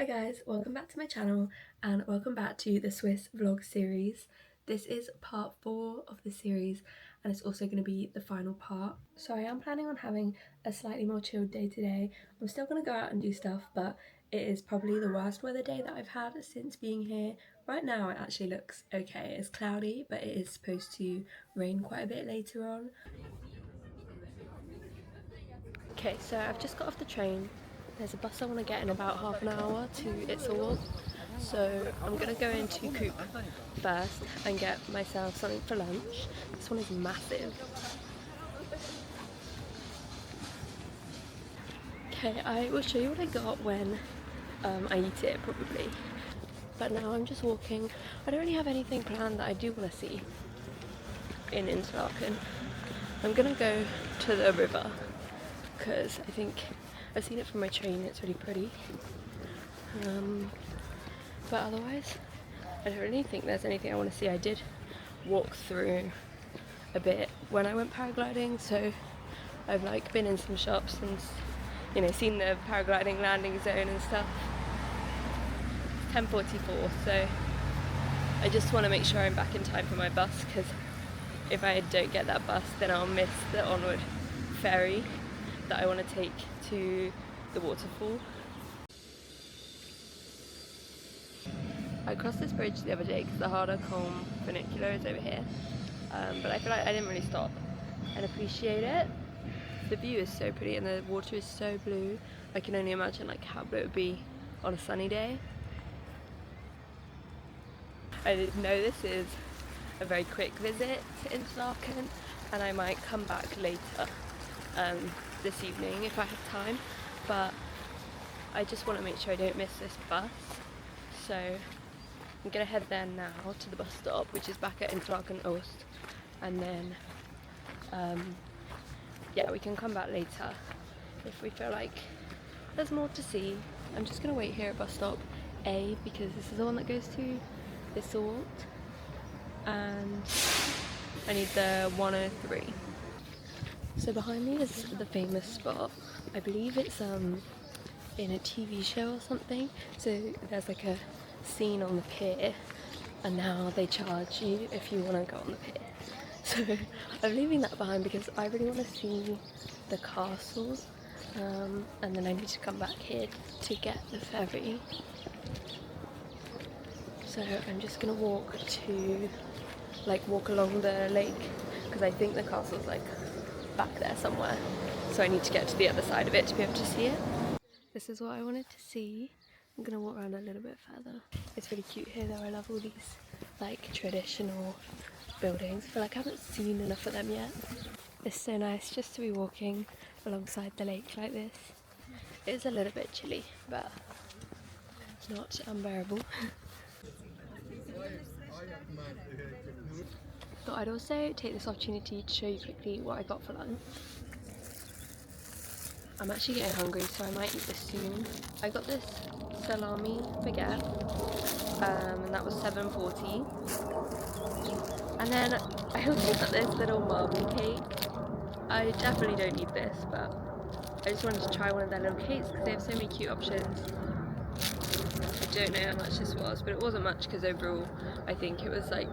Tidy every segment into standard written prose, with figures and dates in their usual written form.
Hi guys, welcome back to my channel and welcome back to the Swiss vlog series. This is part 4 of the series and it's also going to be the final part. So I am planning on having a slightly more chilled day today. I'm still going to go out and do stuff, but it is probably the worst weather day that I've had since being here. Right now it actually looks okay. It's cloudy, but it is supposed to rain quite a bit later on. Okay, so I've just got off the train. There's a bus I want to get in about half an hour to Iseltwald. So I'm going to go into Coop first and get myself something for lunch. This one is massive. Okay, I will show you what I got when I eat it probably. But now I'm just walking. I don't really have anything planned that I do want to see in Interlaken. I'm going to go to the river because I think I've seen it from my train, it's really pretty. But otherwise, I don't really think there's anything I want to see. I did walk through a bit when I went paragliding, so I've like been in some shops and seen the paragliding landing zone and stuff. It's 10:44, so I just want to make sure I'm back in time for my bus, because if I don't get that bus then I'll miss the onward ferry that I want to take to the waterfall. I crossed this bridge the other day because the Harder-Colm funicular is over here, but I feel like I didn't really stop and appreciate it. The view is so pretty and the water is so blue. I can only imagine like how blue it would be on a sunny day. I know this is a very quick visit to Interlaken and I might come back later this evening if I have time, but I just want to make sure I don't miss this bus. So I'm gonna head there now to the bus stop, which is back at Interlaken Oost, and then yeah, we can come back later if we feel like there's more to see. I'm just gonna wait here at bus stop A because this is the one that goes to Iseltwald and I need the 103. So behind me is the famous spot. I believe it's in a TV show or something. So there's like a scene on the pier and now they charge you if you want to go on the pier. So I'm leaving that behind because I really want to see the castle, and then I need to come back here to get the ferry. So I'm just gonna walk along the lake because I think the castle's like back there somewhere, so I need to get to the other side of it to be able to see it. This is what I wanted to see. I'm gonna walk around a little bit further. It's really cute here though. I love all these like traditional buildings. I feel like I haven't seen enough of them yet. It's so nice just to be walking alongside the lake like this. It is a little bit chilly, but not unbearable. Thought I'd also take this opportunity to show you quickly what I got for lunch. I'm actually getting hungry, so I might eat this soon. I got this salami baguette, and that was $7.40. And then I also got this little marble cake. I definitely don't need this, but I just wanted to try one of their little cakes because they have so many cute options. I don't know how much this was, but it wasn't much because overall I think it was like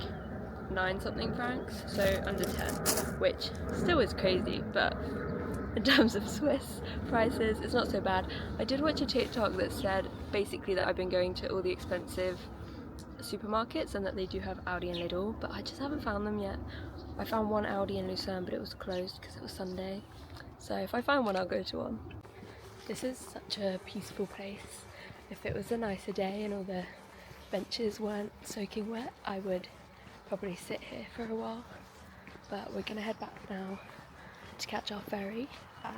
9 something francs, so under 10, which still is crazy, but in terms of Swiss prices it's not so bad. I did watch a TikTok that said basically that I've been going to all the expensive supermarkets and that they do have Aldi and Lidl, but I just haven't found them yet. I found one Aldi in Lucerne, but it was closed because it was Sunday, so if I find one I'll go to one. This is such a peaceful place. If it was a nicer day and all the benches weren't soaking wet, I would probably sit here for a while, but we're gonna head back now to catch our ferry at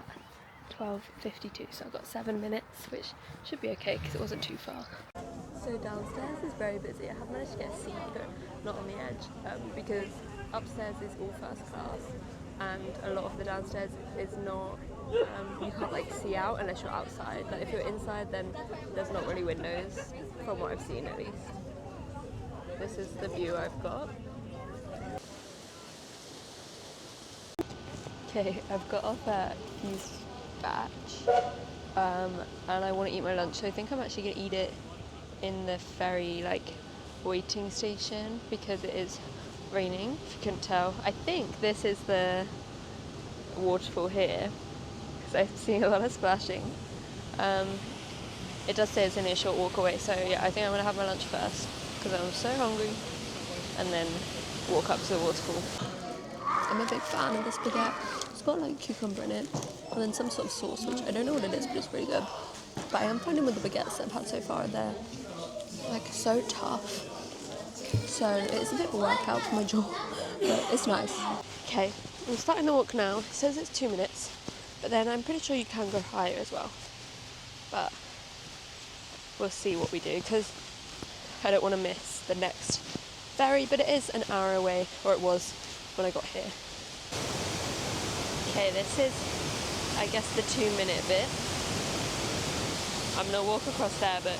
12:52, so I've got 7 minutes, which should be okay because it wasn't too far. So downstairs is very busy. I have managed to get a seat, but not on the edge, because upstairs is all first class and a lot of the downstairs is not, you can't like see out unless you're outside. Like if you're inside then there's not really windows, from what I've seen at least. This is the view I've got. Okay, I've got off at Fuse Batch. and I want to eat my lunch, so I think I'm actually going to eat it in the ferry like waiting station because it is raining, if you couldn't tell. I think this is the waterfall here because I'm seeing a lot of splashing. It does say it's only a short walk away, so yeah, I think I'm going to have my lunch first because I'm so hungry, and then walk up to the waterfall. I'm a big fan of this baguette. It's got like cucumber in it and then some sort of sauce, which I don't know what it is, but it's really good. But I am finding with the baguettes that I've had so far, they're like so tough. So it's a bit of a workout for my jaw, but it's nice. Okay, I'm starting the walk now. It says it's 2 minutes, but then I'm pretty sure you can go higher as well. But we'll see what we do because I don't want to miss the next ferry, but it is an hour away, or it was when I got here. Okay, this is, I guess, the 2-minute bit. I'm gonna walk across there, but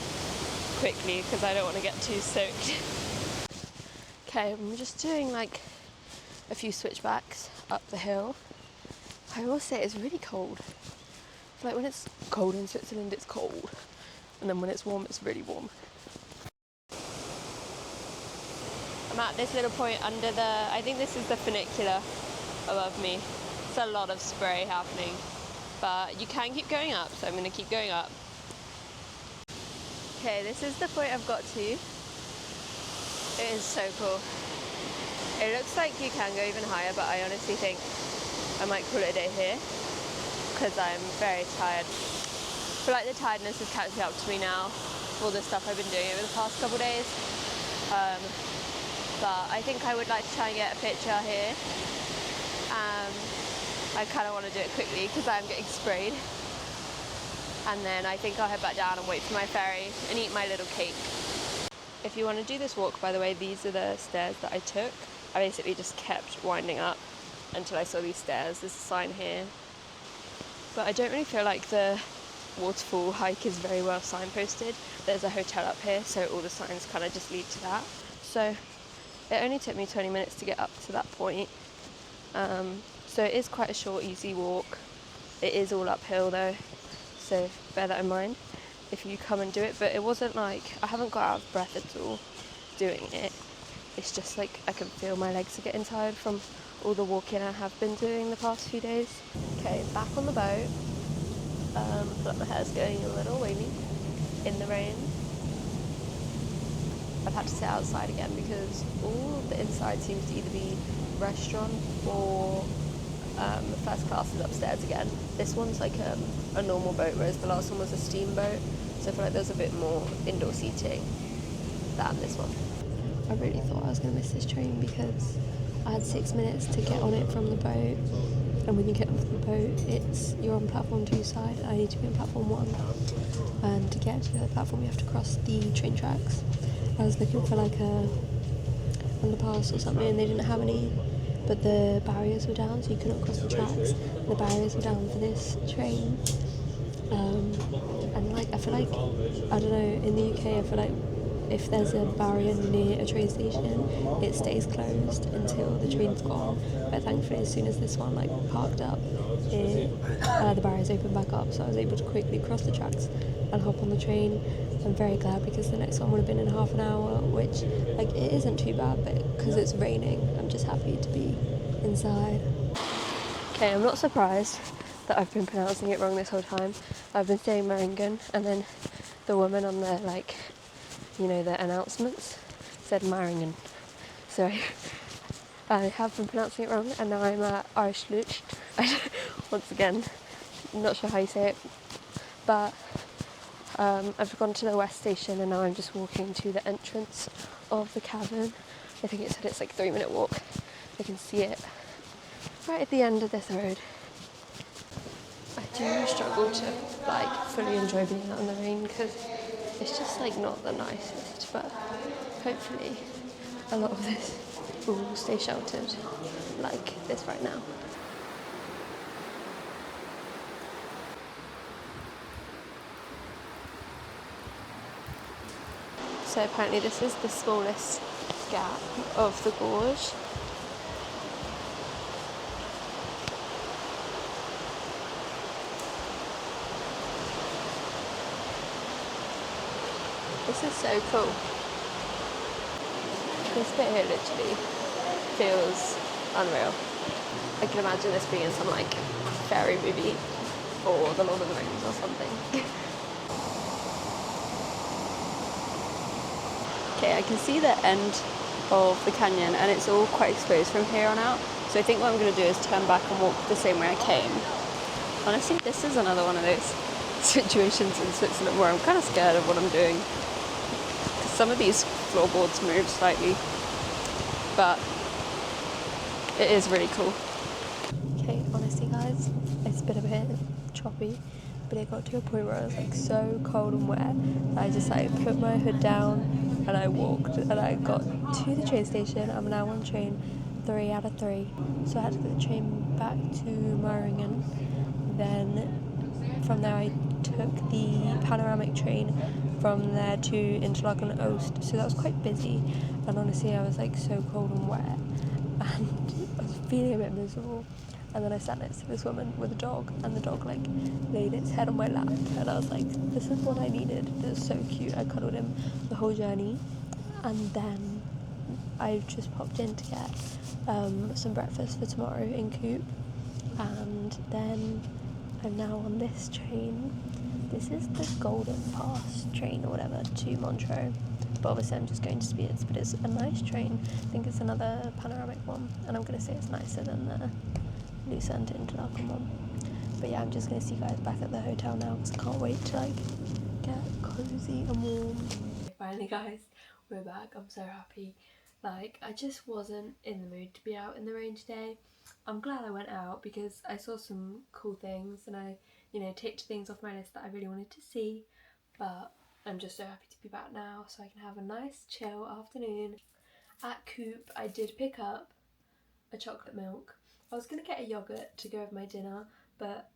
quickly because I don't want to get too soaked. Okay, I'm just doing like a few switchbacks up the hill. I will say it's really cold. I feel like when it's cold in Switzerland, it's cold, and then when it's warm, it's really warm. I'm at this little point under the, I think this is the funicular above me. It's a lot of spray happening, but you can keep going up, so I'm going to keep going up. Okay, this is the point I've got to. It is so cool. It looks like you can go even higher, but I honestly think I might call it a day here because I'm very tired. I feel like the tiredness is catching up to me now, all the stuff I've been doing over the past couple of days. But I think I would like to try and get a picture here. I kind of want to do it quickly because I'm getting sprayed. And then I think I'll head back down and wait for my ferry and eat my little cake. If you want to do this walk, by the way, these are the stairs that I took. I basically just kept winding up until I saw these stairs. There's a sign here. But I don't really feel like the waterfall hike is very well signposted. There's a hotel up here, so all the signs kind of just lead to that. So it only took me 20 minutes to get up to that point. So it is quite a short, easy walk. It is all uphill though, so bear that in mind if you come and do it. But it wasn't like, I haven't got out of breath at all doing it. It's just like I can feel my legs are getting tired from all the walking I have been doing the past few days. Okay, back on the boat. I feel like my hair's going a little wavy in the rain. I've had to sit outside again because all the inside seems to either be restaurant or first class is upstairs again. This one's like a normal boat, whereas the last one was a steamboat. So I feel like there's a bit more indoor seating than this one. I really thought I was going to miss this train because I had 6 minutes to get on it from the boat. And when you get off the boat, you're on platform 2 side. I need to be on platform 1. And to get to the other platform, you have to cross the train tracks. I was looking for like a underpass or something, and they didn't have any, but the barriers were down, so you couldn't cross the tracks. The barriers were down for this train. And like, I feel like, I don't know, in the UK, I feel like if there's a barrier near a train station, it stays closed until the train's gone. But thankfully, as soon as this one like parked up, the barriers opened back up, so I was able to quickly cross the tracks and hop on the train. I'm very glad because the next one would have been in half an hour, which like it isn't too bad, but because it's raining, I'm just happy to be inside. Okay, I'm not surprised that I've been pronouncing it wrong this whole time. I've been saying Meringen, and then the woman on the like, you know, the announcements said Meringen. So I have been pronouncing it wrong, and now I'm at Iseltwald. Once again, not sure how you say it, but I've gone to the west station and now I'm just walking to the entrance of the cavern. I think it said it's like 3-minute walk. I can see it right at the end of this road. I do struggle to like fully enjoy being out in the rain because it's just like not the nicest, but hopefully a lot of this will stay sheltered like this right now. So apparently this is the smallest gap of the gorge. This is so cool. This bit here literally feels unreal. I can imagine this being in some like fairy movie or The Lord of the Rings or something. Okay, I can see the end of the canyon and it's all quite exposed from here on out. So I think what I'm going to do is turn back and walk the same way I came. Honestly, this is another one of those situations in Switzerland where I'm kind of scared of what I'm doing. Because some of these floorboards move slightly, but it is really cool. Okay, honestly guys, it's been a bit choppy, but it got to a point where I was like so cold and wet that I just like put my hood down and I walked and I got to the train station. I'm now on train 3 out of 3, so I had to get the train back to Mürren. Then from there I took the panoramic train from there to Interlaken Oost, so that was quite busy, and honestly I was like so cold and wet and I was feeling a bit miserable. And then I sat next to this woman with a dog, and the dog like laid its head on my lap, and I was like, this is what I needed. It was so cute. I cuddled him the whole journey, and then I just popped in to get some breakfast for tomorrow in Coop, and then I'm now on this train. This is the Golden Pass train or whatever to Montreux, but obviously I'm just going to Spiez, but it's a nice train. I think it's another panoramic one, and I'm going to say it's nicer than the Lucerne Interlaken one. But yeah, I'm just going to see you guys back at the hotel now because I can't wait to like get cozy and warm. Finally guys, we're back. I'm so happy. Like, I just wasn't in the mood to be out in the rain today. I'm glad I went out because I saw some cool things and I, you know, ticked things off my list that I really wanted to see. But I'm just so happy to be back now so I can have a nice chill afternoon. At Coop, I did pick up a chocolate milk. I was going to get a yoghurt to go with my dinner, but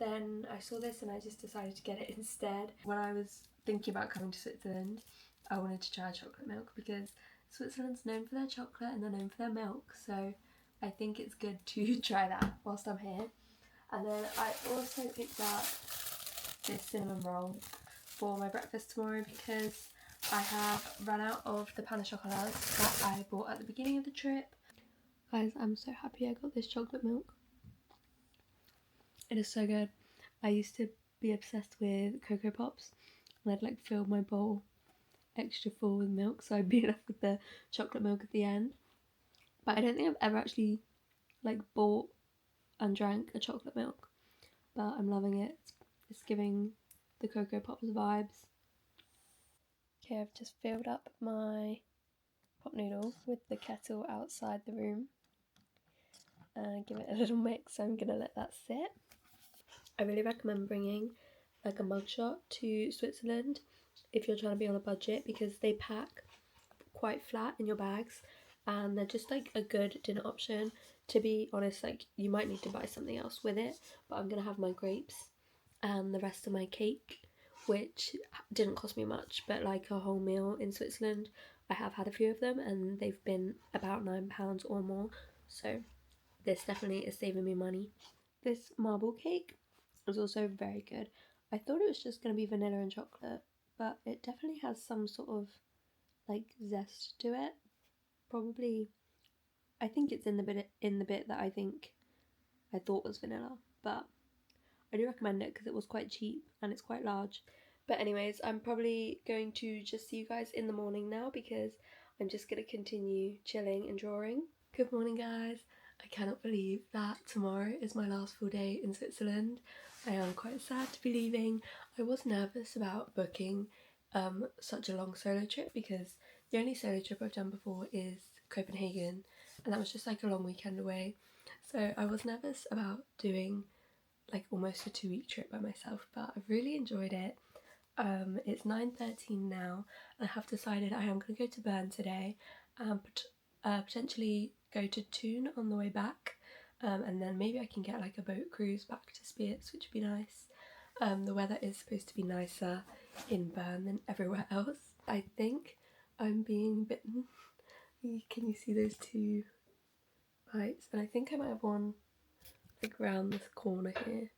then I saw this and I just decided to get it instead. When I was thinking about coming to Switzerland, I wanted to try chocolate milk because Switzerland's known for their chocolate and they're known for their milk, so I think it's good to try that whilst I'm here. And then I also picked up this cinnamon roll for my breakfast tomorrow because I have run out of the pain au chocolat that I bought at the beginning of the trip. Guys, I'm so happy I got this chocolate milk. It is so good. I used to be obsessed with Cocoa Pops and I'd like fill my bowl extra full with milk so I'd be left with the chocolate milk at the end. But I don't think I've ever actually like bought and drank a chocolate milk, but I'm loving it. It's giving the Cocoa Pops vibes. Okay, I've just filled up my pot noodle with the kettle outside the room and give it a little mix, so I'm gonna let that sit. I really recommend bringing like a mugshot to Switzerland if you're trying to be on a budget because they pack quite flat in your bags and they're just like a good dinner option. To be honest, like you might need to buy something else with it, but I'm gonna have my grapes and the rest of my cake, which didn't cost me much, but like a whole meal in Switzerland I have had a few of them and they've been about £9 or more, so this definitely is saving me money. This marble cake was also very good. I thought it was just going to be vanilla and chocolate, but it definitely has some sort of like zest to it. Probably, I think it's in the bit that I thought was vanilla, but I do recommend it because it was quite cheap and it's quite large. But anyways, I'm probably going to just see you guys in the morning now because I'm just going to continue chilling and drawing. Good morning guys. I cannot believe that tomorrow is my last full day in Switzerland. I am quite sad to be leaving. I was nervous about booking such a long solo trip because the only solo trip I've done before is Copenhagen and that was just like a long weekend away. So I was nervous about doing like almost a 2-week trip by myself, but I've really enjoyed it. It's 9:13 now and I have decided I am going to go to Bern today and potentially go to Thun on the way back, and then maybe I can get like a boat cruise back to Spiez, which would be nice. The weather is supposed to be nicer in Bern than everywhere else. I think I'm being bitten. Can you see those 2 bites? And I think I might have one like round this corner here.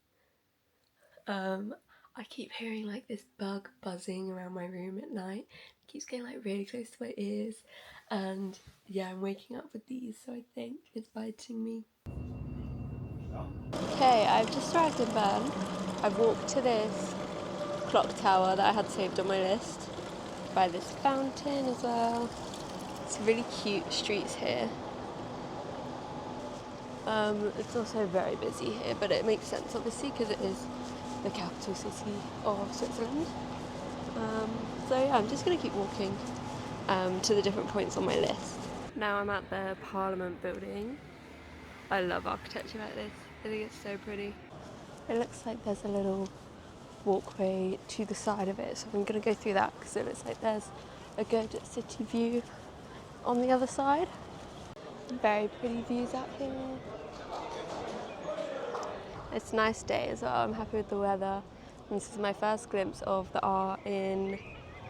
I keep hearing like this bug buzzing around my room at night. It keeps getting like really close to my ears, and yeah, I'm waking up with these, so I think it's biting me. Okay, I've just arrived in Bern. I've walked to this clock tower that I had saved on my list, by this fountain as well. It's really cute streets here. It's also very busy here, but it makes sense obviously because it is the capital city of Switzerland. So yeah, I'm just going to keep walking to the different points on my list. Now I'm at the Parliament building. I love architecture like this. I think it's so pretty. It looks like there's a little walkway to the side of it, so I'm going to go through that because it looks like there's a good city view on the other side. Very pretty views out here. It's a nice day as well. I'm happy with the weather. And this is my first glimpse of the Aare in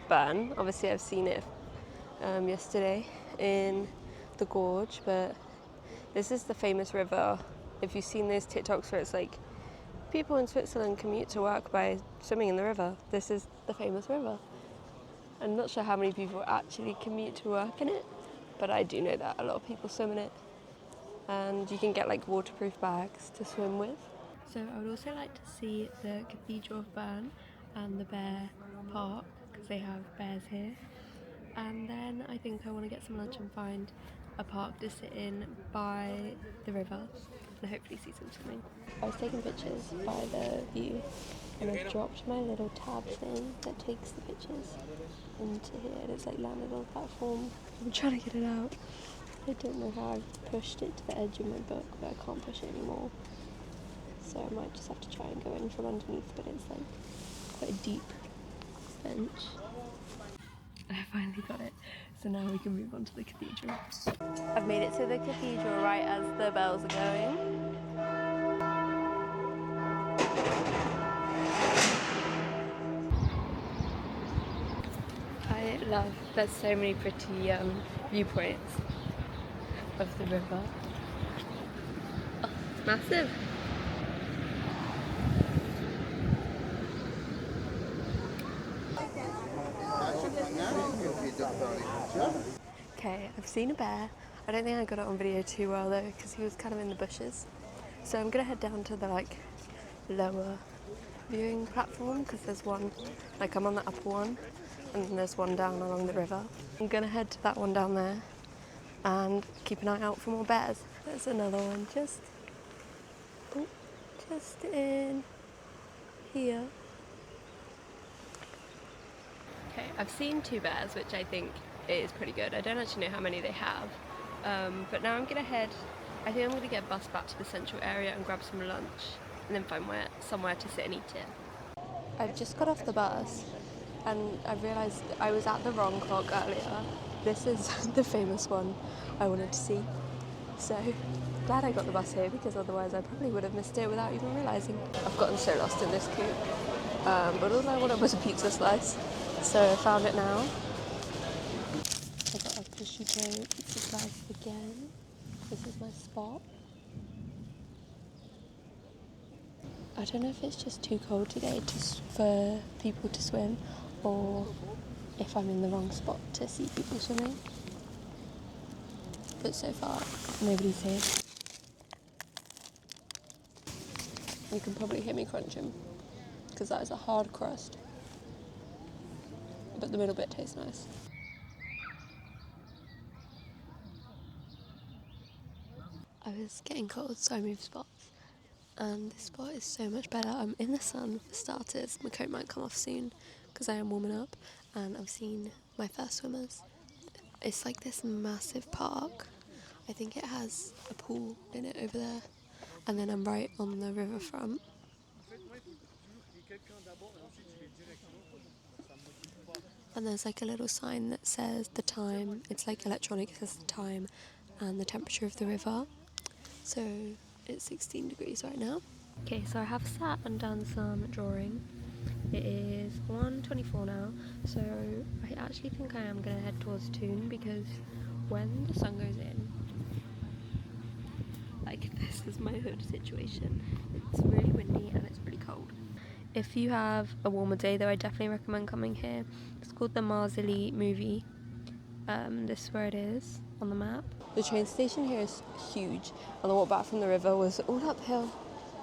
Bern. Obviously I've seen it yesterday in the gorge, but this is the famous river. If you've seen those TikToks where it's like people in Switzerland commute to work by swimming in the river, this is the famous river. I'm not sure how many people actually commute to work in it, but I do know that a lot of people swim in it. And you can get like waterproof bags to swim with. So I would also like to see the Cathedral of Bern and the Bear Park, because they have bears here. And then I think I want to get some lunch and find a park to sit in by the river and hopefully see some swimming. I was taking pictures by the view and I've dropped my little tab thing that takes the pictures into here, and it's like landed on a platform. I'm trying to get it out. I don't know how I've pushed it to the edge of my book, but I can't push it anymore. So I might just have to try and go in from underneath, but it's like quite a deep bench. I finally got it, so now we can move on to the cathedral. I've made it to the cathedral right as the bells are going. I love, there's so many pretty viewpoints of the river. Oh, it's massive. Okay, I've seen a bear. I don't think I got it on video too well though, because he was kind of in the bushes. So I'm gonna head down to the like lower viewing platform, because there's one, like I'm on the upper one, and then there's one down along the river. I'm gonna head to that one down there and keep an eye out for more bears. There's another one just in here. Okay, I've seen 2 bears, which I think is pretty good. I don't actually know how many they have, but now I'm gonna head, I think I'm gonna get a bus back to the central area and grab some lunch and then find somewhere to sit and eat it. I've just got off the bus and I realised I was at the wrong clock earlier. This is the famous one I wanted to see. So glad I got the bus here, because otherwise I probably would have missed it without even realising. I've gotten so lost in this queue, but all I wanted was a pizza slice. So I found it now. I got a prosciutto pizza slice again. This is my spot. I don't know if it's just too cold today for people to swim, or if I'm in the wrong spot to see people swimming. But so far, nobody's here. You can probably hear me crunching, because that is a hard crust. But the middle bit tastes nice. I was getting cold, so I moved spots. And this spot is so much better. I'm in the sun for starters. My coat might come off soon because I am warming up, and I've seen my first swimmers. It's like this massive park. I think it has a pool in it over there, and then I'm right on the riverfront. And there's like a little sign that says the time. It's like electronic, it says the time and the temperature of the river. So it's 16 degrees right now. Okay, so I have sat and done some drawing. It is 1:24 now, so I actually think I am going to head towards Thun, because when the sun goes in, like this is my hood situation, it's really windy and it's really cold. if you have a warmer day though, I definitely recommend coming here. It's called the Marsili movie. This is where it is on the map. The train station here is huge, and the walk back from the river was all uphill.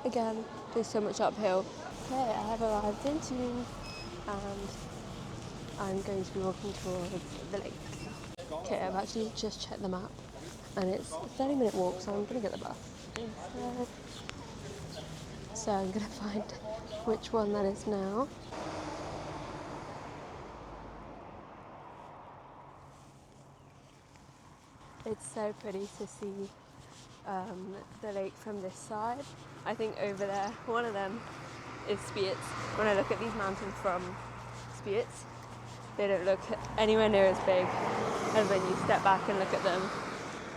Again, there's so much uphill. Okay, I have arrived in Thun, and I'm going to be walking towards the lake. Okay, I've actually just checked the map, and it's a 30-minute walk, so I'm going to get the bus instead. So I'm going to find which one that is now. It's so pretty to see the lake from this side. I think over there, one of them is Spiez. When I look at these mountains from Spiez, they don't look anywhere near as big as when you step back and look at them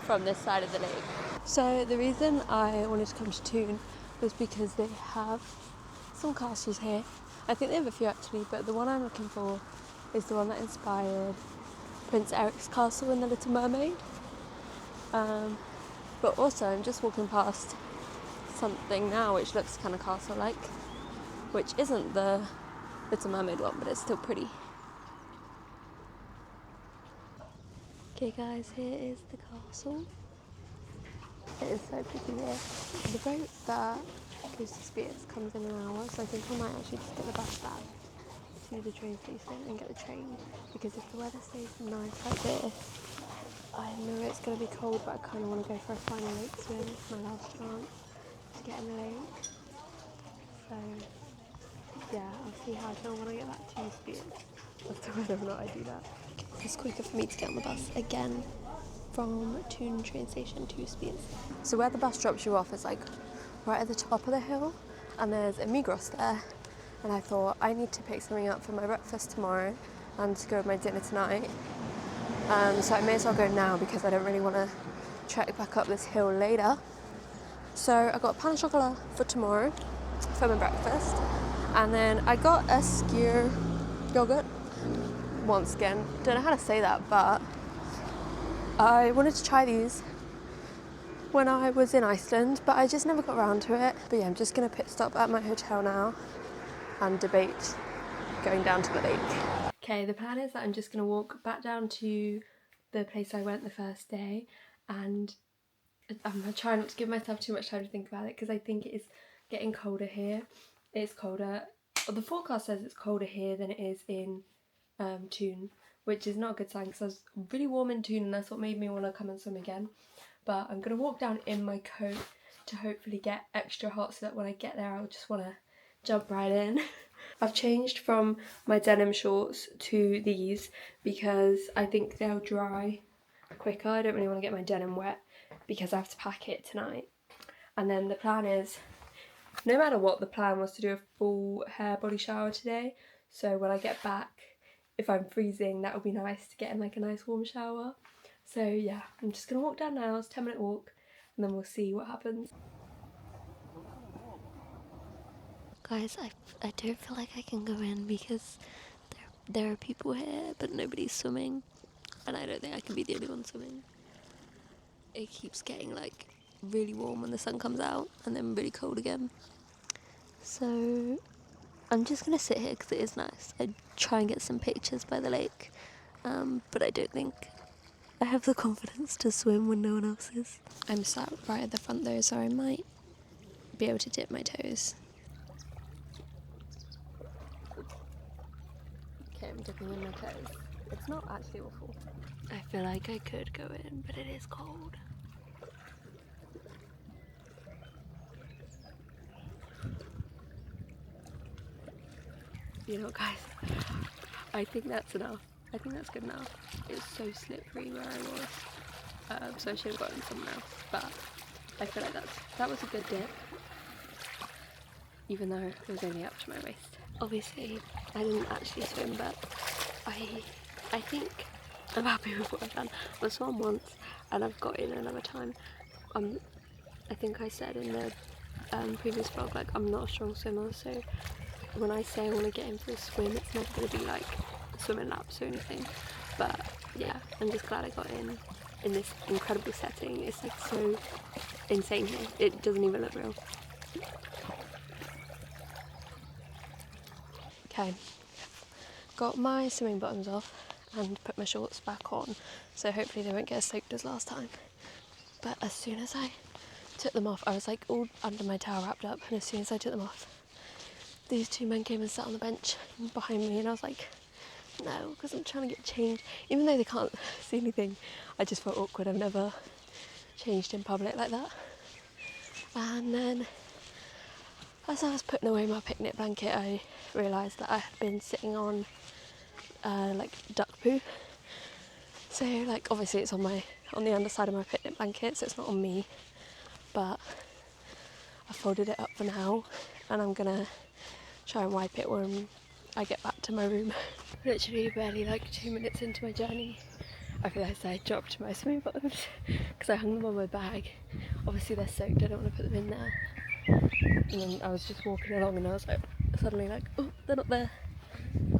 from this side of the lake. So the reason I wanted to come to Thun was because they have some castles here. I think they have a few actually, but the one I'm looking for is the one that inspired Prince Eric's castle in The Little Mermaid. But also I'm just walking past something now which looks kind of castle-like, which isn't the Little Mermaid one, but it's still pretty. Okay guys, here is the castle. It is so pretty here. The boat that goes to Spiez comes in an hour, so I think I might actually just get the bus back to the train station and get the train, because if the weather stays nice like this, I know it's going to be cold, but I kind of want to go for a final lake swim. It's my last chance to get in the lake. So, yeah, I'll see how I feel when I get back to Spiez as to whether or not I do that. It's quicker for me to get on the bus again from Thun train station to Spiez. So where the bus drops you off is like right at the top of the hill, and there's a Migros there. And I thought I need to pick something up for my breakfast tomorrow and to go with my dinner tonight. So I may as well go now because I don't really want to trek back up this hill later. So I got pain au chocolat for tomorrow for my breakfast, and then I got a skyr yogurt. Once again, don't know how to say that, but I wanted to try these when I was in Iceland, but I just never got around to it. But yeah, I'm just going to pit stop at my hotel now and debate going down to the lake. Okay, the plan is that I'm just going to walk back down to the place I went the first day, and I'm going to try not to give myself too much time to think about it because I think it is getting colder here. It's colder, well, the forecast says it's colder here than it is in Thun, which is not a good sign because I was really warm in Thun and that's what made me want to come and swim again. But I'm going to walk down in my coat to hopefully get extra hot so that when I get there I'll just want to jump right in. I've changed from my denim shorts to these because I think they'll dry quicker. I don't really want to get my denim wet because I have to pack it tonight. And then the plan is, no matter what, the plan was to do a full hair body shower today. So when I get back, if I'm freezing, that would be nice to get in like a nice warm shower. So yeah, I'm just going to walk down now. It's a 10-minute walk and then we'll see what happens. Guys, I don't feel like I can go in because there are people here, but nobody's swimming, and I don't think I can be the only one swimming. It keeps getting like really warm when the sun comes out, and then really cold again. So I'm just gonna sit here because it is nice. I try and get some pictures by the lake, but I don't think I have the confidence to swim when no one else is. I'm sat right at the front though, so I might be able to dip my toes. Okay, I'm dipping in my toes. It's not actually awful. I feel like I could go in, but it is cold. You know what, guys? I think that's enough. I think that's good enough. It's so slippery where I was, so I should have gotten someone else. But I feel like that was a good dip, even though it was only up to my waist. Obviously, I didn't actually swim, but I think I'm happy with what I've done. I've swum once, and I've got in another time. I think I said in the previous vlog, like, I'm not a strong swimmer, so when I say I want to get into a swim, it's not going to be like swimming laps or anything. But yeah, I'm just glad I got in this incredible setting. It's like so insane here. It doesn't even look real. Okay, got my swimming bottoms off and put my shorts back on, so hopefully they won't get as soaked as last time. But as soon as I took them off, I was like all under my towel wrapped up, and as soon as I took them off, these two men came and sat on the bench behind me, and I was like, no, because I'm trying to get changed. Even though they can't see anything, I just felt awkward. I've never changed in public like that. And then as I was putting away my picnic blanket, I realised that I had been sitting on like duck poo. So like obviously it's on the underside of my picnic blanket, so it's not on me, but I folded it up for now, and I'm gonna try and wipe it when I get back to my room. Literally barely like 2 minutes into my journey, I realised I dropped my swimming bottoms because I hung them on my bag. Obviously they're soaked, I don't want to put them in there. And then I was just walking along and I was like, suddenly like, oh, they're not there.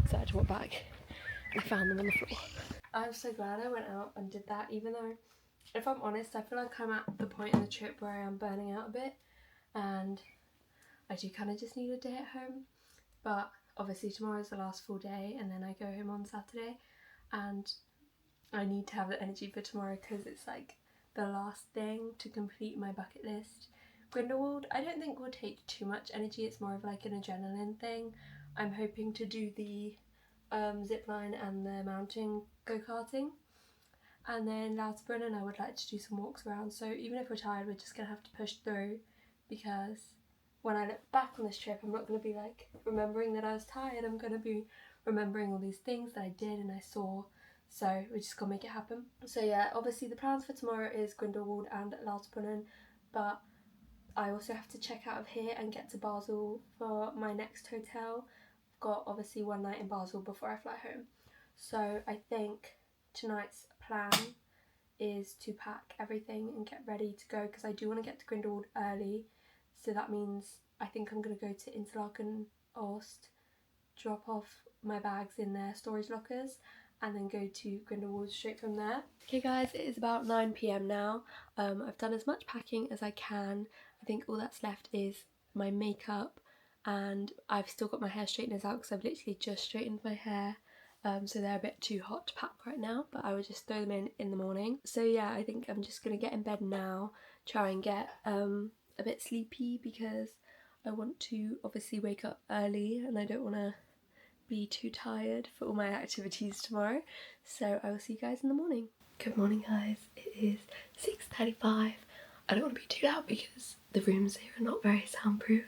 So I had to walk back and I found them on the floor. I'm so glad I went out and did that, even though, if I'm honest, I feel like I'm at the point in the trip where I am burning out a bit and I do kind of just need a day at home. But obviously tomorrow's the last full day and then I go home on Saturday, and I need to have the energy for tomorrow because it's like the last thing to complete my bucket list. Grindelwald, I don't think will take too much energy, it's more of like an adrenaline thing. I'm hoping to do the zipline and the mountain go-karting, and then Lauterbrunnen I would like to do some walks around, so even if we're tired we're just going to have to push through, because when I look back on this trip I'm not going to be like remembering that I was tired, I'm going to be remembering all these things that I did and I saw, so we're just going to make it happen. So yeah, obviously the plans for tomorrow is Grindelwald and Lauterbrunnen, but I also have to check out of here and get to Basel for my next hotel. I've got obviously one night in Basel before I fly home. So I think tonight's plan is to pack everything and get ready to go, because I do want to get to Grindelwald early. So that means I think I'm going to go to Interlaken Ost, drop off my bags in their storage lockers, and then go to Grindelwald straight from there. Okay guys, it is about 9 PM now. I've done as much packing as I can. I think all that's left is my makeup, and I've still got my hair straighteners out because I've literally just straightened my hair. So they're a bit too hot to pack right now, but I would just throw them in the morning. So yeah, I think I'm just going to get in bed now, try and get a bit sleepy, because I want to obviously wake up early and I don't want to be too tired for all my activities tomorrow. So I will see you guys in the morning. Good morning guys, it is 6:35. I don't want to be too loud because the rooms here are not very soundproof,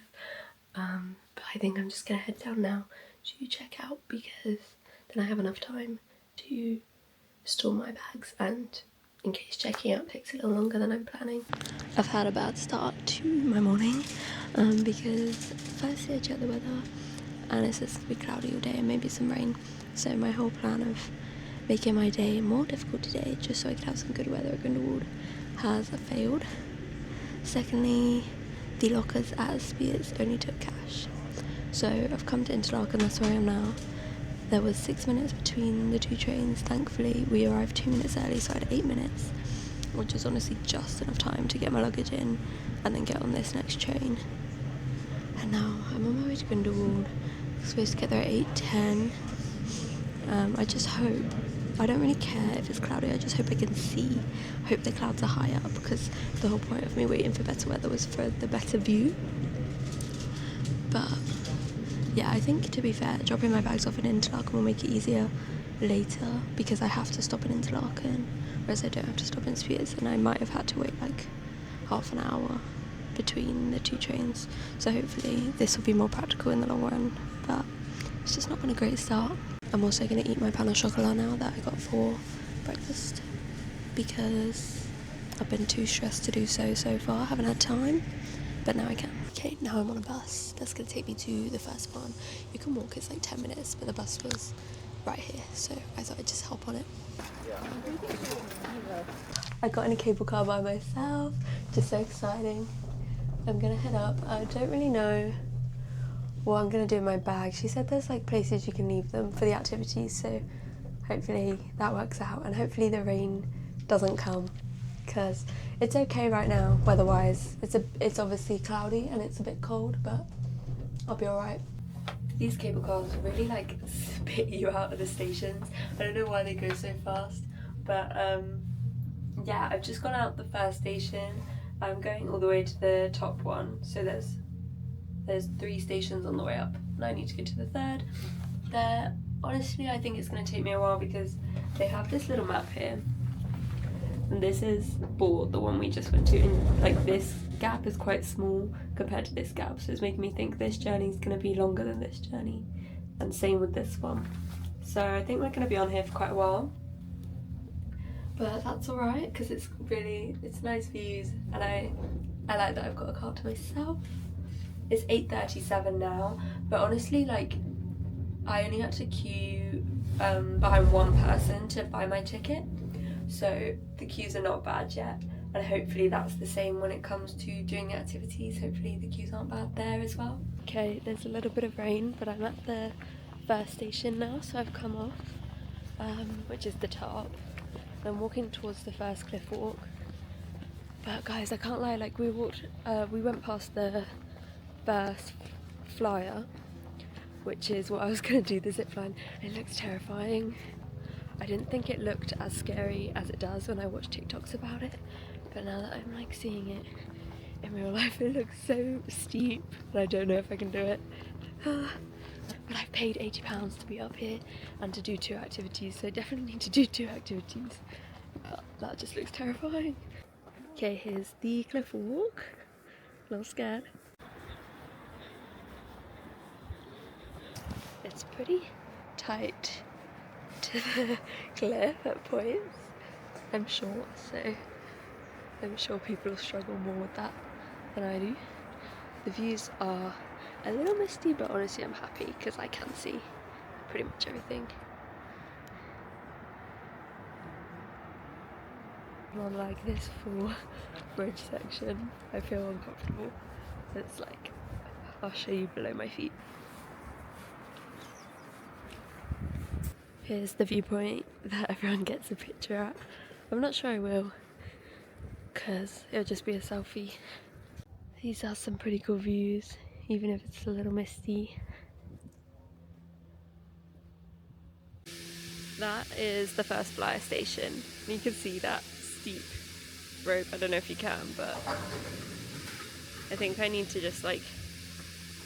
but I think I'm just going to head down now to check out, because then I have enough time to store my bags, and in case checking out takes a little longer than I'm planning. I've had a bad start to my morning because firstly I checked the weather and it says to be cloudy all day and maybe some rain, so my whole plan of making my day more difficult today just so I could have some good weather at Grindelwald has failed. Secondly, the lockers at Spiez only took cash, so I've come to Interlaken, that's where I am now. There was 6 minutes between the two trains. Thankfully we arrived 2 minutes early, so I had 8 minutes, which is honestly just enough time to get my luggage in and then get on this next train. And now I'm on my way to Grindelwald. I'm supposed to get there at 8:10. I just hope, I don't really care if it's cloudy, I just hope I can see. I hope the clouds are high up, because the whole point of me waiting for better weather was for the better view. But yeah, I think, to be fair, dropping my bags off in Interlaken will make it easier later, because I have to stop in Interlaken, whereas I don't have to stop in Spiez, and I might have had to wait like half an hour between the two trains. So hopefully this will be more practical in the long run, but it's just not been a great start. I'm also going to eat my pain au chocolat now that I got for breakfast, because I've been too stressed to do so far. I haven't had time, but now I can. Okay, now I'm on a bus that's going to take me to the first one. You can walk, it's like 10 minutes, but the bus was right here, so I thought I'd just hop on it. I got in a cable car by myself, just so exciting. I'm going to head up. I don't really know what I'm going to do in my bag. She said there's like places you can leave them for the activities, so hopefully that works out, and hopefully the rain doesn't come, because it's okay right now weather-wise. It's obviously cloudy and it's a bit cold, but I'll be alright. These cable cars really like spit you out of the stations. I don't know why they go so fast, but yeah, I've just gone out the first station. I'm going all the way to the top one, so there's 3 stations on the way up, and I need to get to the third. There, honestly, I think it's going to take me a while because they have this little map here, and this is Bord, the one we just went to, and like this gap is quite small compared to this gap, so it's making me think this journey is going to be longer than this journey, and same with this one. So I think we're going to be on here for quite a while, but that's alright because it's nice views, and I like that I've got a car to myself. It's 8:37 now, but honestly, like, I only had to queue behind one person to buy my ticket, so the queues are not bad yet, and hopefully that's the same when it comes to doing the activities. Hopefully the queues aren't bad there as well. Okay, there's a little bit of rain, but I'm at the first station now, so I've come off, which is the top. I'm walking towards the first cliff walk, but guys, I can't lie, like we went past the first flyer, which is what I was going to do, the zip line. It looks terrifying. I didn't think it looked as scary as it does when I watch TikToks about it, but now that I'm like seeing it in real life, it looks so steep and I don't know if I can do it. But I've paid £80 to be up here and to do 2 activities, so I definitely need to do 2 activities. That just looks terrifying. Okay, here's the cliff walk. A little scared. It's pretty tight to the cliff at points, I'm short, so I'm sure people will struggle more with that than I do. The views are a little misty, but honestly I'm happy because I can see pretty much everything. On like this full bridge section, I feel uncomfortable. It's like, I'll show you below my feet. Here's the viewpoint that everyone gets a picture at. I'm not sure I will, because it'll just be a selfie. These are some pretty cool views, even if it's a little misty. That is the first flyer station. You can see that steep rope. I don't know if you can, but I think I need to just like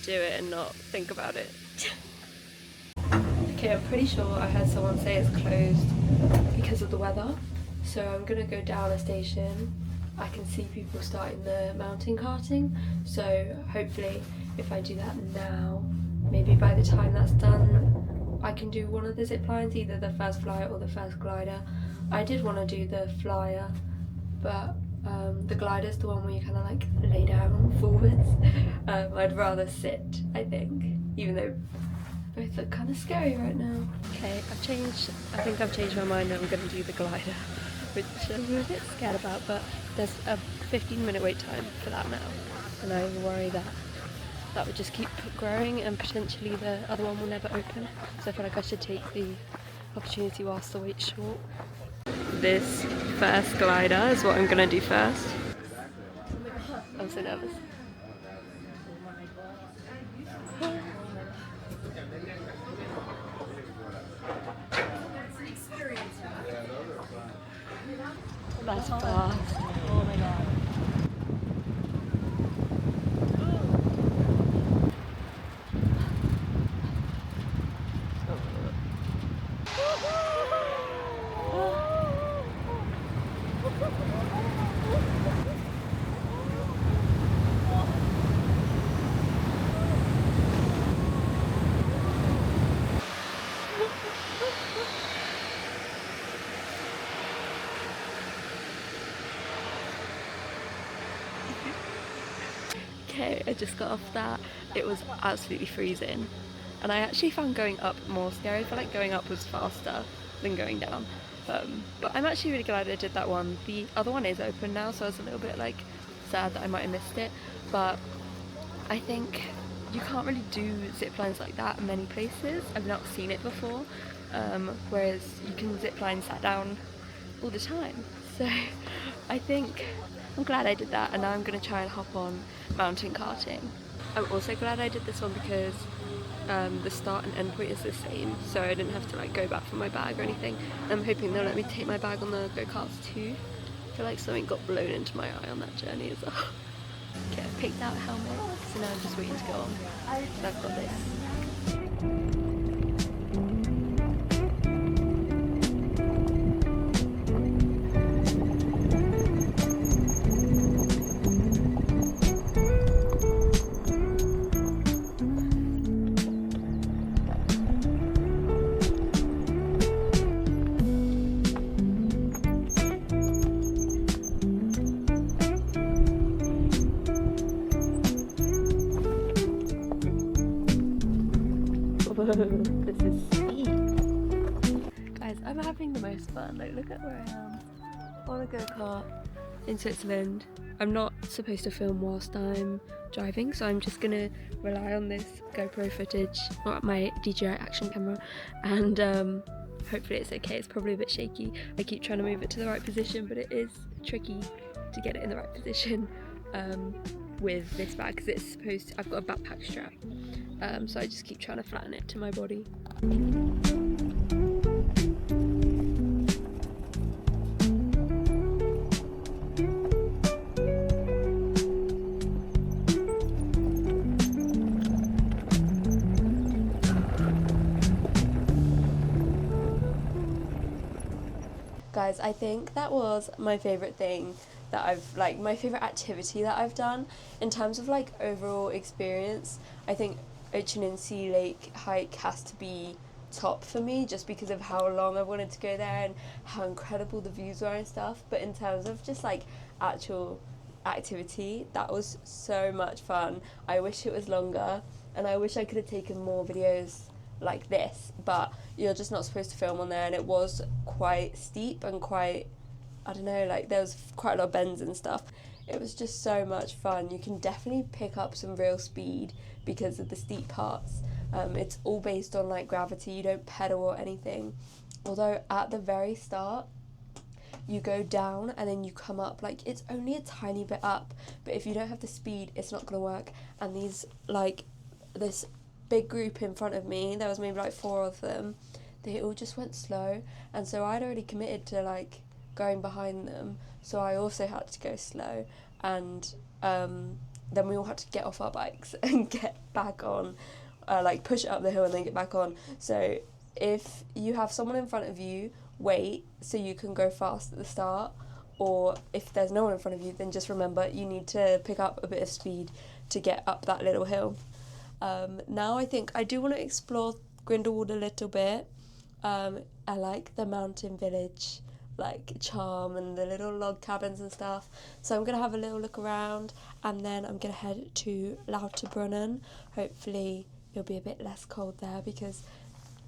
do it and not think about it. Okay, I'm pretty sure I heard someone say it's closed because of the weather, so I'm gonna go down a station. I can see people starting the mountain karting, so hopefully if I do that now, maybe by the time that's done I can do one of the zip lines, either the first flyer or the first glider. I did want to do the flyer, but the glider's the one where you kind of like lay down forwards. I'd rather sit, I think, even though both look kind of scary right now. Okay, I think I've changed my mind and I'm going to do the glider, which I'm a bit scared about, but there's a 15-minute wait time for that now, and I worry that that would just keep growing and potentially the other one will never open, so I feel like I should take the opportunity whilst the wait's short. This first glider is what I'm going to do first. I'm so nervous. That's fast. Oh my god. Okay, I just got off that. It was absolutely freezing, and I actually found going up more scary. I feel like going up was faster than going down, but I'm actually really glad I did that one. The other one is open now, so I was a little bit like sad that I might have missed it, but I think you can't really do zip lines like that in many places. I've not seen it before, whereas you can zip line sat down all the time. So I think I'm glad I did that, and now I'm going to try and hop on mountain karting. I'm also glad I did this one because the start and end point is the same, so I didn't have to like go back for my bag or anything. I'm hoping they'll let me take my bag on the go-karts too. I feel like something got blown into my eye on that journey as well. Okay, I've picked out a helmet, so now I'm just waiting to go on. And I've got this. This is steep. Guys, I'm having the most fun. Like, look at where I am on a go-kart in Switzerland. I'm not supposed to film whilst I'm driving, so I'm just gonna rely on this GoPro footage, or my DJI action camera, and hopefully it's okay. It's probably a bit shaky. I keep trying to move it to the right position, but it is tricky to get it in the right position with this bag, because it's supposed to, I've got a backpack strap. So I just keep trying to flatten it to my body. Guys, I think that was my favourite thing that my favourite activity that I've done. In terms of like overall experience, I think Sea Lake hike has to be top for me, just because of how long I wanted to go there and how incredible the views were and stuff. But in terms of just like actual activity, that was so much fun. I wish it was longer, and I wish I could have taken more videos like this, but you're just not supposed to film on there, and it was quite steep and quite, I don't know, like there was quite a lot of bends and stuff. It was just so much fun. You can definitely pick up some real speed because of the steep parts. It's all based on like gravity, you don't pedal or anything. Although at the very start, you go down and then you come up, like it's only a tiny bit up, but if you don't have the speed, it's not gonna work. And these, like this big group in front of me, there was maybe like 4 of them, they all just went slow, and so I'd already committed to like going behind them, so I also had to go slow, and then we all had to get off our bikes and get back on, like push it up the hill and then get back on. So if you have someone in front of you, wait so you can go fast at the start, or if there's no one in front of you, then just remember you need to pick up a bit of speed to get up that little hill. Now I think I do want to explore Grindelwald a little bit. I like the mountain village like charm and the little log cabins and stuff, so I'm gonna have a little look around, and then I'm gonna head to Lauterbrunnen. Hopefully it'll be a bit less cold there, because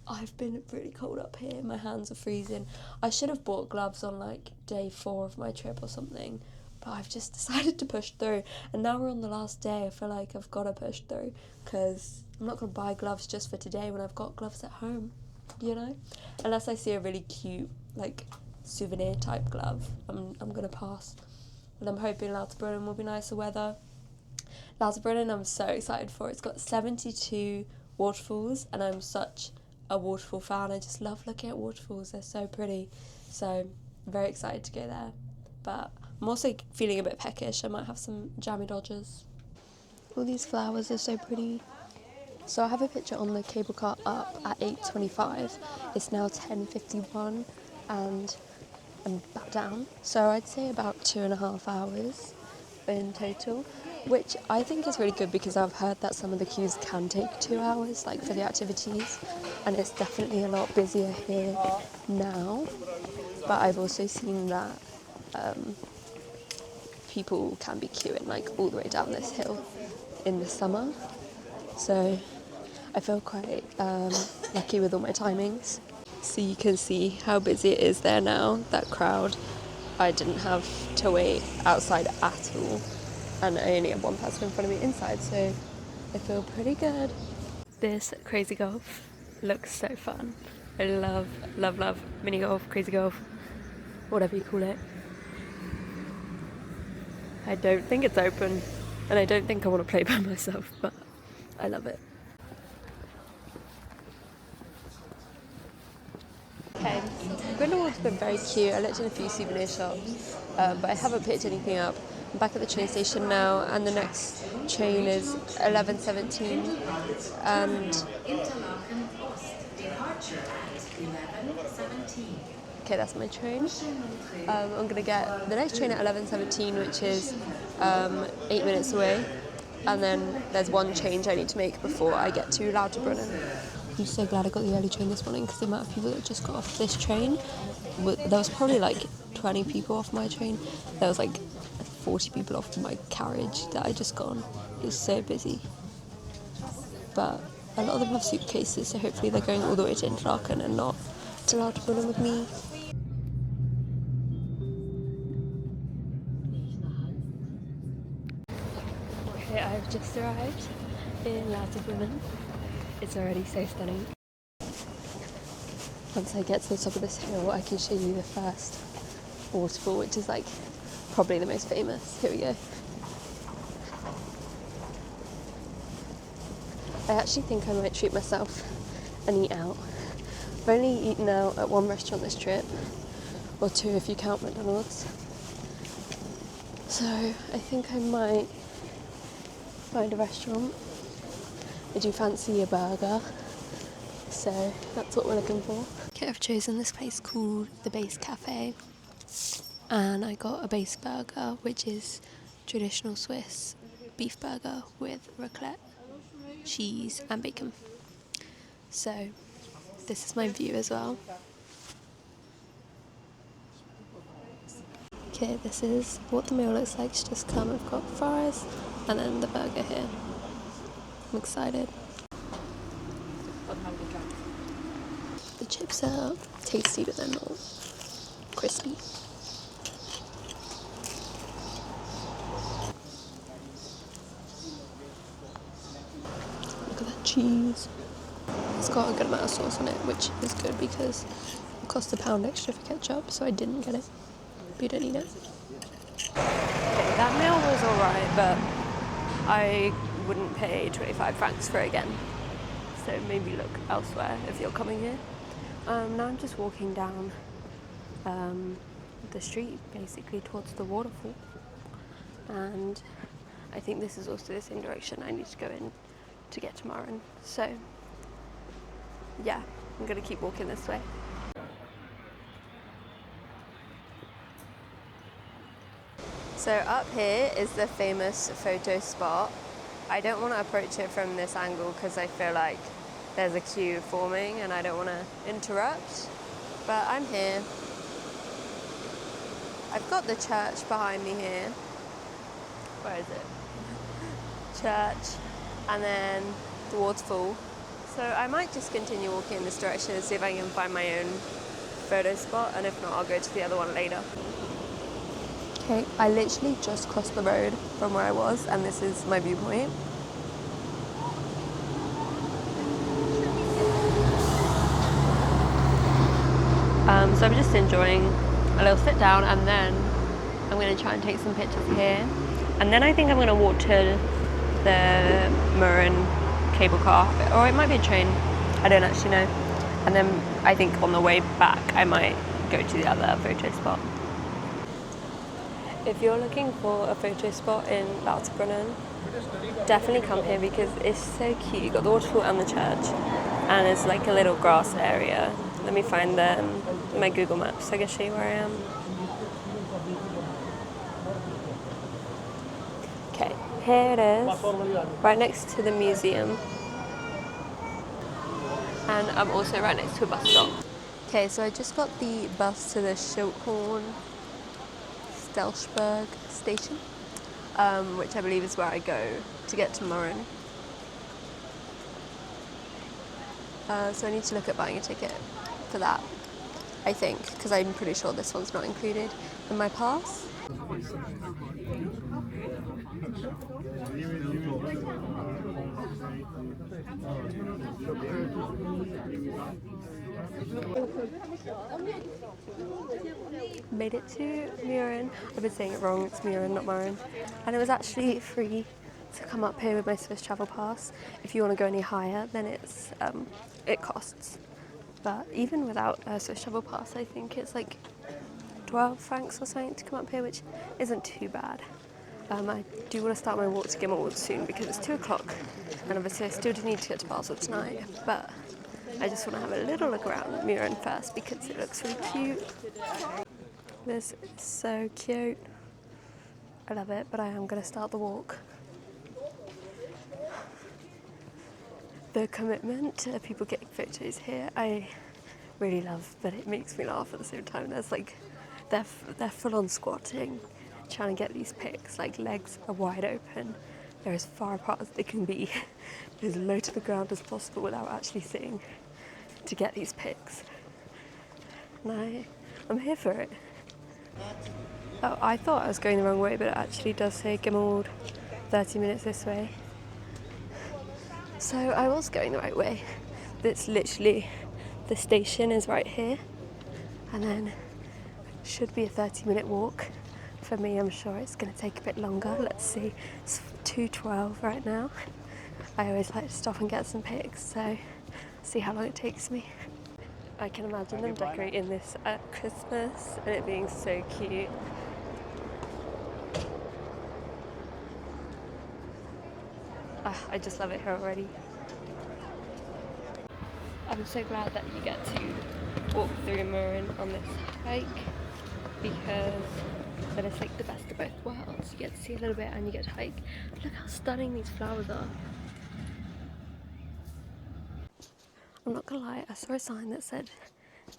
I've been really cold up here, my hands are freezing. I should have bought gloves on like day 4 of my trip or something, but I've just decided to push through, and now we're on the last day. I feel like I've got to push through, because I'm not going to buy gloves just for today when I've got gloves at home, you know? Unless I see a really cute like souvenir type glove, I'm going to pass. And I'm hoping Lauterbrunnen will be nicer weather. Lauterbrunnen I'm so excited for. It's got 72 waterfalls, and I'm such a waterfall fan. I just love looking at waterfalls, they're so pretty, so I'm very excited to go there. But I'm also feeling a bit peckish. I might have some jammy dodgers. All these flowers are so pretty. So I have a picture on the cable car up at 8:25. It's now 10:51 and I'm back down. So I'd say about 2.5 hours in total, which I think is really good, because I've heard that some of the queues can take 2 hours, like for the activities, and it's definitely a lot busier here now. But I've also seen that people can be queuing like all the way down this hill in the summer, so I feel quite lucky with all my timings. So you can see how busy it is there now, that crowd. I didn't have to wait outside at all, and I only had one person in front of me inside, so I feel pretty good. This crazy golf looks so fun. I love mini golf, crazy golf, whatever you call it. I don't think it's open. And I don't think I want to play by myself, but I love it. Okay, Grindelwald's been very cute. I looked in a few souvenir shops, but I haven't picked anything up. I'm back at the train station now, and the next train is 11:17, and okay, that's my train. I'm gonna get the next train at 11:17, which is 8 minutes away, and then there's one change I need to make before I get to Lauterbrunnen. I'm so glad I got the early train this morning because the amount of people that just got off this train, there was probably like 20 people off my train. There was like 40 people off my carriage that I just got on. It was so busy. But a lot of them have suitcases, so hopefully they're going all the way to Interlaken and not to Lauterbrunnen with me. Okay, I've just arrived in Lauterbrunnen. It's already so stunning. Once I get to the top of this hill, I can show you the first waterfall, which is like probably the most famous. Here we go. I actually think I might treat myself and eat out. I've only eaten out at one restaurant this trip, or two if you count McDonald's. So I think I might find a restaurant. I do fancy a burger, so that's what we're looking for. Okay, I've chosen this place called the Base Cafe, and I got a base burger, which is traditional Swiss beef burger with raclette, cheese and bacon. So this is my view as well. Okay, this is what the meal looks like. It's just come, I've got fries and then the burger here. I'm excited. The chips are tasty, but they're not crispy. Look at that cheese. It's got a good amount of sauce on it, which is good because it costs £1 extra for ketchup, so I didn't get it. But you don't need it. Okay, that meal was alright, but I wouldn't pay 25 francs for it again. So maybe look elsewhere if you're coming here. Now I'm just walking down the street, basically towards the waterfall. And I think this is also the same direction I need to go in to get to Mürren. So yeah, I'm gonna keep walking this way. So up here is the famous photo spot. I don't want to approach it from this angle because I feel like there's a queue forming and I don't want to interrupt, but I'm here. I've got the church behind me here. Where is it? Church, and then the waterfall. So I might just continue walking in this direction and see if I can find my own photo spot, and if not, I'll go to the other one later. Okay, I literally just crossed the road from where I was, and this is my viewpoint. So I'm just enjoying a little sit down, and then I'm going to try and take some pictures here. And then I think I'm going to walk to the Mürren cable car, or it might be a train, I don't actually know. And then I think on the way back I might go to the other photo spot. If you're looking for a photo spot in Lauterbrunnen, definitely come here because it's so cute. You've got the waterfall and the church, and it's like a little grass area. Let me find my Google Maps so I can show you where I am. Okay, here it is, right next to the museum. And I'm also right next to a bus stop. Okay, so I just got the bus to the Schilthorn Stelschberg station, which I believe is where I go to get to Mürren. So I need to look at buying a ticket for that, I think, because I'm pretty sure this one's not included in my pass. made it to Mürren. I've been saying it wrong, it's Mürren, not Mürren. And it was actually free to come up here with my Swiss travel pass. If you want to go any higher, then it costs. But even without a Swiss travel pass, I think it's like 12 francs or something to come up here, which isn't too bad. I do want to start my walk to Gimmelwald soon because it's 2 o'clock, and obviously I still do need to get to Basel tonight, but I just want to have a little look around Mürren first because it looks really cute. This is so cute. I love it, but I am going to start the walk. The commitment to people getting photos here, I really love, but it makes me laugh at the same time. There's like, they're full on squatting, trying to get these pics, like legs are wide open. They're as far apart as they can be, as low to the ground as possible without actually sitting to get these pics. And I'm here for it. Oh, I thought I was going the wrong way, but it actually does say Gimmelwald, 30 minutes this way. So I was going the right way. It's literally, the station is right here, and then should be a 30-minute walk. For me, I'm sure it's going to take a bit longer. Let's see, it's 2:12 right now. I always like to stop and get some pics, so see how long it takes me. I can imagine them decorating this at Christmas and it being so cute. I just love it here already. I'm so glad that you get to walk through Mürren on this hike because then it's like the best of both worlds. You get to see a little bit and you get to hike. Look how stunning these flowers are. I'm not gonna lie, I saw a sign that said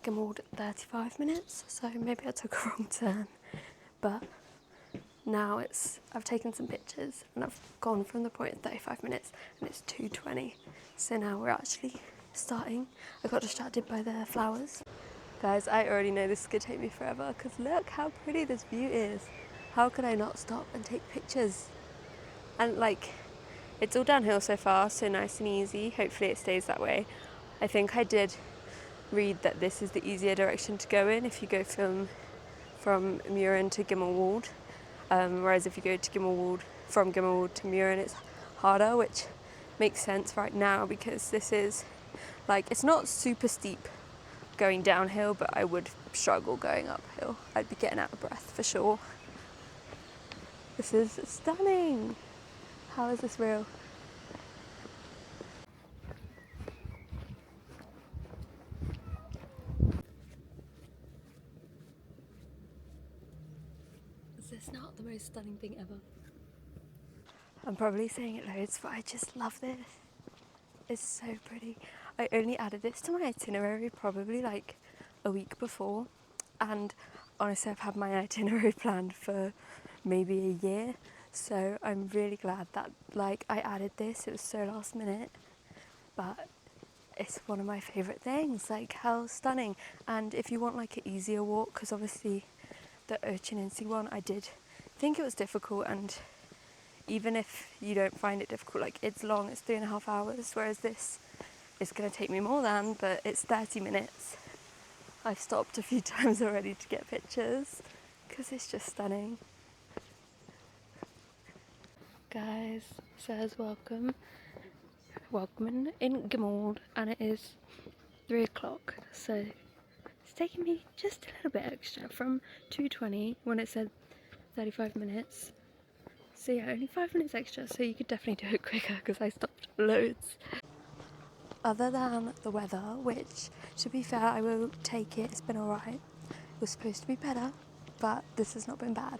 Gimmelwald 35 minutes, so maybe I took a wrong turn. But now I've taken some pictures and I've gone from the point at 35 minutes and it's 2:20. So now we're actually starting. I got distracted by the flowers. Guys, I already know this is gonna take me forever because look how pretty this view is. How could I not stop and take pictures? And like, it's all downhill so far, so nice and easy. Hopefully it stays that way. I think I did read that this is the easier direction to go in if you go from Mürren to Gimmelwald. Whereas if you go to from Gimmelwald to Mürren, it's harder, which makes sense right now because this is like, it's not super steep going downhill, but I would struggle going uphill. I'd be getting out of breath for sure. This is stunning. How is this real? Is this not the most stunning thing ever? I'm probably saying it loads, but I just love this. It's so pretty. I only added this to my itinerary probably like a week before, and honestly I've had my itinerary planned for maybe a year, so I'm really glad that like I added this. It was so last minute, but it's one of my favourite things. Like, how stunning. And if you want like an easier walk, because obviously the Oceaninsee one I did think it was difficult, and even if you don't find it difficult, like it's long, it's 3.5 hours, whereas this is going to take me more than, but it's 30 minutes. I've stopped a few times already to get pictures because it's just stunning. Guys, it says welcome in Gimmelwald, and it is 3 o'clock, so it's taking me just a little bit extra from 2:20 when it said 35 minutes. So yeah, only 5 minutes extra, so you could definitely do it quicker because I stopped loads. Other than the weather, which, to be fair, I will take it, it's been alright. It was supposed to be better, but this has not been bad.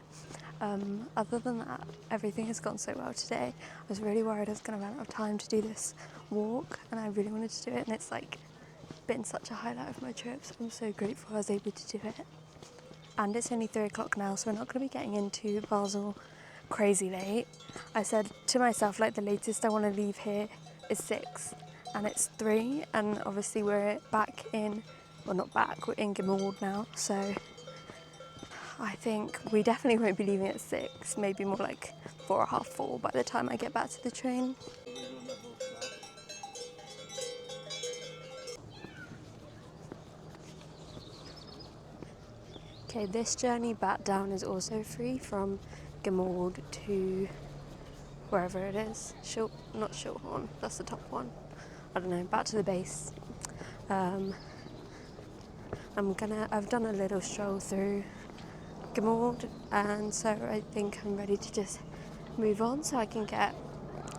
Other than that, everything has gone so well today. I was really worried I was going to run out of time to do this walk, and I really wanted to do it, and it's like been such a highlight of my trip, so I'm so grateful I was able to do it. And it's only 3 o'clock now, so we're not going to be getting into Basel crazy late. I said to myself, like, the latest I want to leave here is 6, and it's 3, and obviously we're back in, well, not back, we're in Gimmelwald now, so I think we definitely won't be leaving at 6, maybe more like 4 or half 4 by the time I get back to the train. Okay, this journey back down is also free from Gimmelwald to wherever it is. Not Shilthorn, that's the top one. I don't know, back to the base. I've done a little stroll through Gimmelwald, and so I think I'm ready to just move on so I can get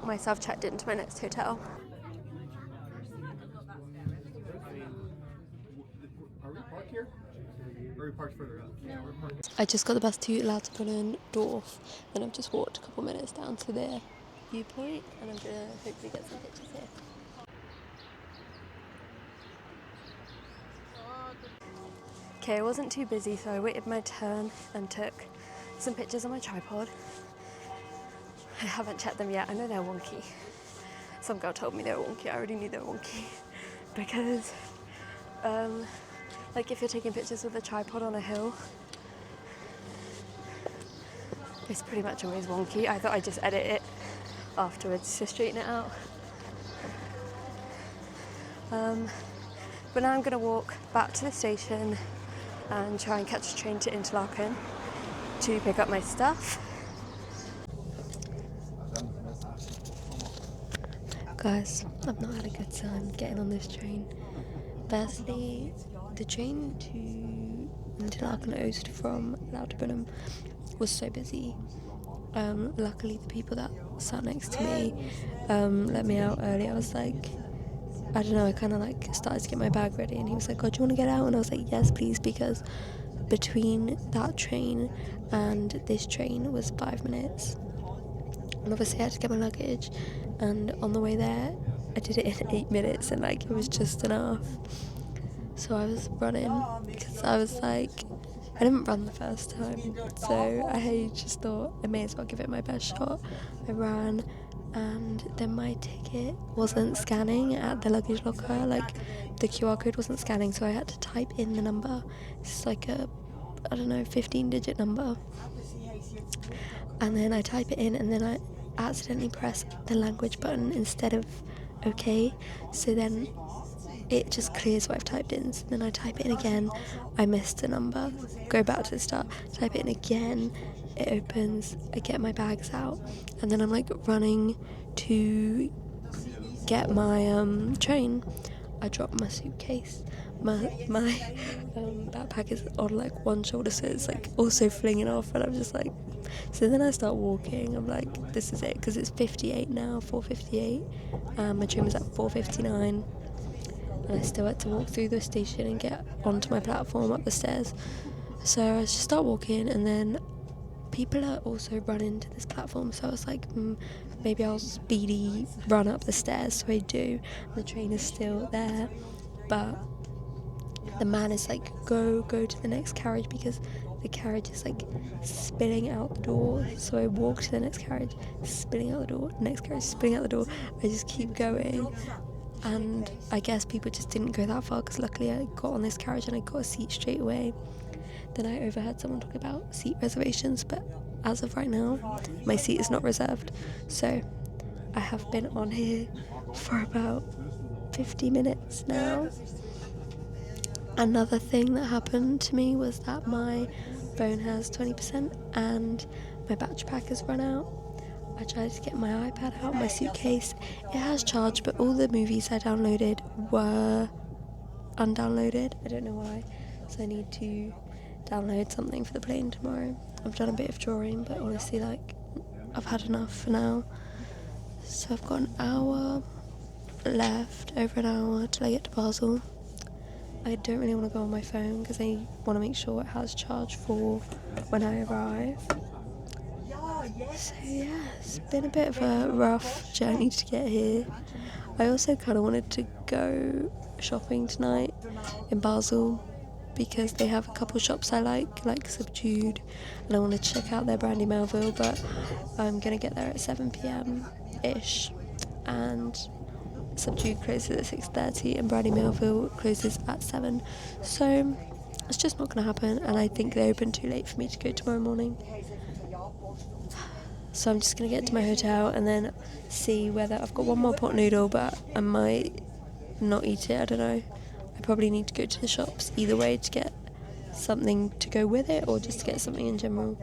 myself checked into my next hotel. Are we parked here? Or are we parked further up? Yeah, we're parked. I just got the bus to Lauterbrunnen and I've just walked a couple minutes down to the viewpoint, and I'm gonna hopefully get some pictures here. Okay, I wasn't too busy, so I waited my turn and took some pictures on my tripod. I haven't checked them yet. I know they're wonky. Some girl told me they were wonky. I already knew they were wonky because like if you're taking pictures with a tripod on a hill, it's pretty much always wonky. I thought I'd just edit it afterwards to straighten it out. But now I'm going to walk back to the station and try and catch a train to Interlaken to pick up my stuff. Guys, I've not had a good time getting on this train. Firstly, the train to Interlaken Oost from Lauterbrunnen was so busy. Luckily the people that sat next to me let me out early. I was like, I don't know, I kind of like started to get my bag ready, and he was like, oh, do you want to get out? And I was like, yes please, because between that train and this train was 5 minutes, and obviously I had to get my luggage, and on the way there I did it in 8 minutes, and like it was just enough. So I was running because I was like, I didn't run the first time, so I just thought I may as well give it my best shot. I ran, and then my ticket wasn't scanning at the luggage locker, like the QR code wasn't scanning, so I had to type in the number. It's like a, I don't know, 15-digit number, and then I type it in, and then I accidentally press the language button instead of OK, so then it just clears what I've typed in. So then I type it in again, I missed the number, go back to the start, type it in again, it opens, I get my bags out, and then I'm like running to get my train. I dropped my suitcase. My backpack is on like one shoulder, so it's like also flinging off, and I'm just like, so then I start walking. I'm like, this is it, because it's 58 now, 4:58. My train was at 4:59, and I still had to walk through the station and get onto my platform up the stairs. So I just start walking, and then people are also running to this platform, so I was like, maybe I'll speedy run up the stairs. So I do. The train is still there, but the man is like, go to the next carriage, because the carriage is like spilling out the door. So I walk to the next carriage, spilling out the door, next carriage spilling out the door. I just keep going, and I guess people just didn't go that far, because luckily I got on this carriage and I got a seat straight away. Then I overheard someone talk about seat reservations, but as of right now my seat is not reserved, so I have been on here for about 50 minutes now. Another thing that happened to me was that my phone has 20% and my battery pack has run out. I tried to get my iPad out, my suitcase, it has charged, but all the movies I downloaded were undownloaded. I don't know why, so I need to download something for the plane tomorrow. I've done a bit of drawing, but honestly, like, I've had enough for now. So I've got an hour left, over an hour till I get to Basel. I don't really want to go on my phone because I want to make sure it has charge for when I arrive. So yeah, it's been a bit of a rough journey to get here. I also kind of wanted to go shopping tonight in Basel, because they have a couple shops I like Subdued, and I want to check out their Brandy Melville, but I'm going to get there at 7 p.m. ish, and Subdued closes at 6:30 and Brandy Melville closes at 7, so it's just not going to happen, and I think they open too late for me to go tomorrow morning. So I'm just going to get to my hotel and then see whether I've got one more pot noodle, but I might not eat it, I don't know. I probably need to go to the shops either way to get something to go with it or just to get something in general.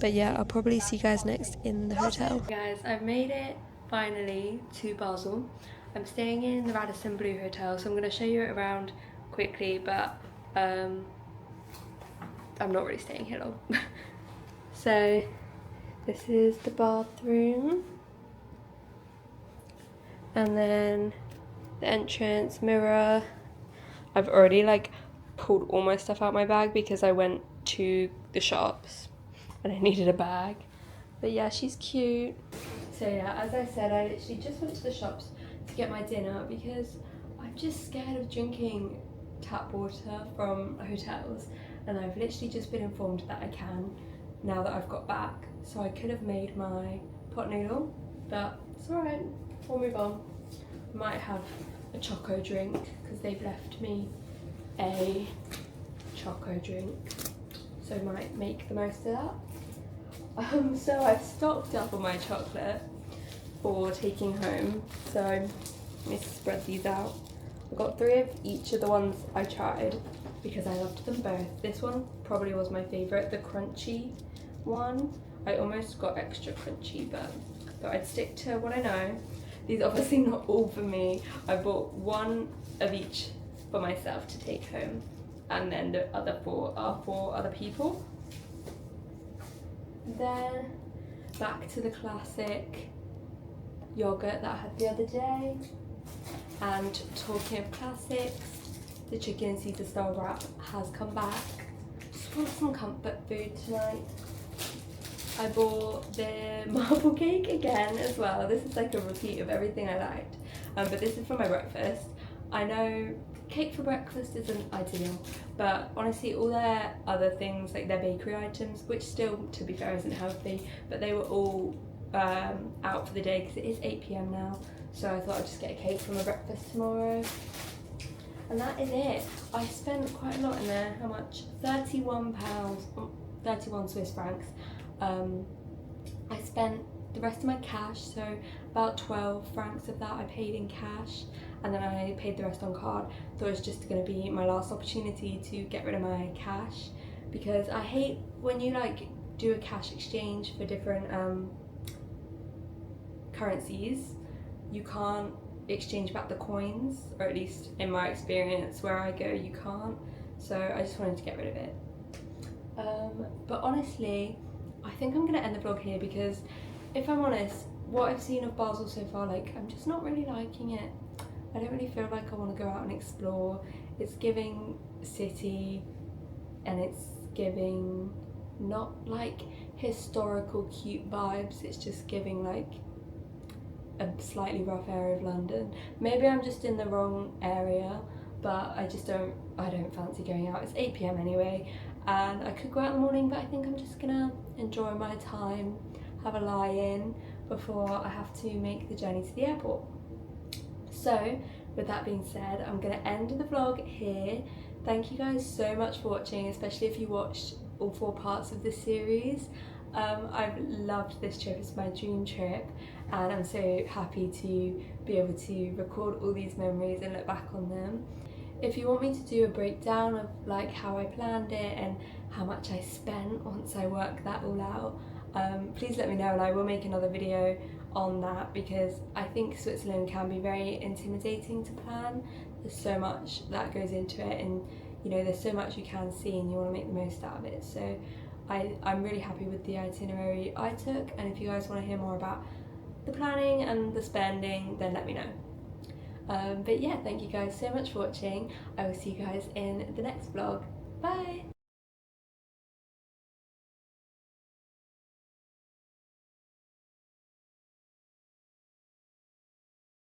But yeah, I'll probably see you guys next in the hotel. Guys, I've made it finally to Basel. I'm staying in the Radisson Blu Hotel, so I'm going to show you it around quickly, but I'm not really staying here long. So this is the bathroom, and then the entrance, mirror. I've already like pulled all my stuff out my bag because I went to the shops and I needed a bag. But yeah, she's cute. So yeah, as I said, I literally just went to the shops to get my dinner because I'm just scared of drinking tap water from hotels, and I've literally just been informed that I can now that I've got back. So I could have made my pot noodle, but it's alright, we'll move on. Might have a choco drink because they've left me a choco drink, so I might make the most of that. So I've stocked up on my chocolate for taking home, so let me spread these out. I got 3 of each of the ones I tried because I loved them both. This one probably was my favourite, the crunchy one. I almost got extra crunchy, but I thought I'd stick to what I know. These are obviously not all for me. I bought 1 of each for myself to take home, and then the other 4 are for other people. Then back to the classic yogurt that I had the other day. And talking of classics, the chicken Caesar style wrap has come back. Just want some comfort food tonight. I bought the marble cake again as well. This is like a repeat of everything I liked, but this is for my breakfast. I know cake for breakfast isn't ideal, but honestly all their other things, like their bakery items, which still to be fair isn't healthy, but they were all out for the day because it is 8 PM now, so I thought I'd just get a cake for my breakfast tomorrow. And that is it. I spent quite a lot in there. How much? £31, 31 Swiss francs. I spent the rest of my cash, so about 12 francs of that I paid in cash, and then I paid the rest on card. So it's just going to be my last opportunity to get rid of my cash, because I hate when you like do a cash exchange for different currencies, you can't exchange back the coins, or at least in my experience where I go you can't, so I just wanted to get rid of it. But honestly, I think I'm going to end the vlog here because if I'm honest, what I've seen of Basel so far, like, I'm just not really liking it. I don't really feel like I want to go out and explore. It's giving city, and it's giving not like historical cute vibes, it's just giving like a slightly rough area of London. Maybe I'm just in the wrong area, but I don't fancy going out. It's 8 PM anyway, and I could go out in the morning, but I think I'm just gonna enjoy my time, have a lie-in before I have to make the journey to the airport. So with that being said, I'm gonna end the vlog here. Thank you guys so much for watching, especially if you watched all 4 parts of this series. I've loved this trip. It's my dream trip, and I'm so happy to be able to record all these memories and look back on them. If you want me to do a breakdown of like how I planned it and how much I spent once I work that all out, please let me know, and I will make another video on that, because I think Switzerland can be very intimidating to plan. There's so much that goes into it, and you know, there's so much you can see and you want to make the most out of it. So I'm really happy with the itinerary I took, and if you guys want to hear more about the planning and the spending, then let me know. But yeah, thank you guys so much for watching. I will see you guys in the next vlog. Bye!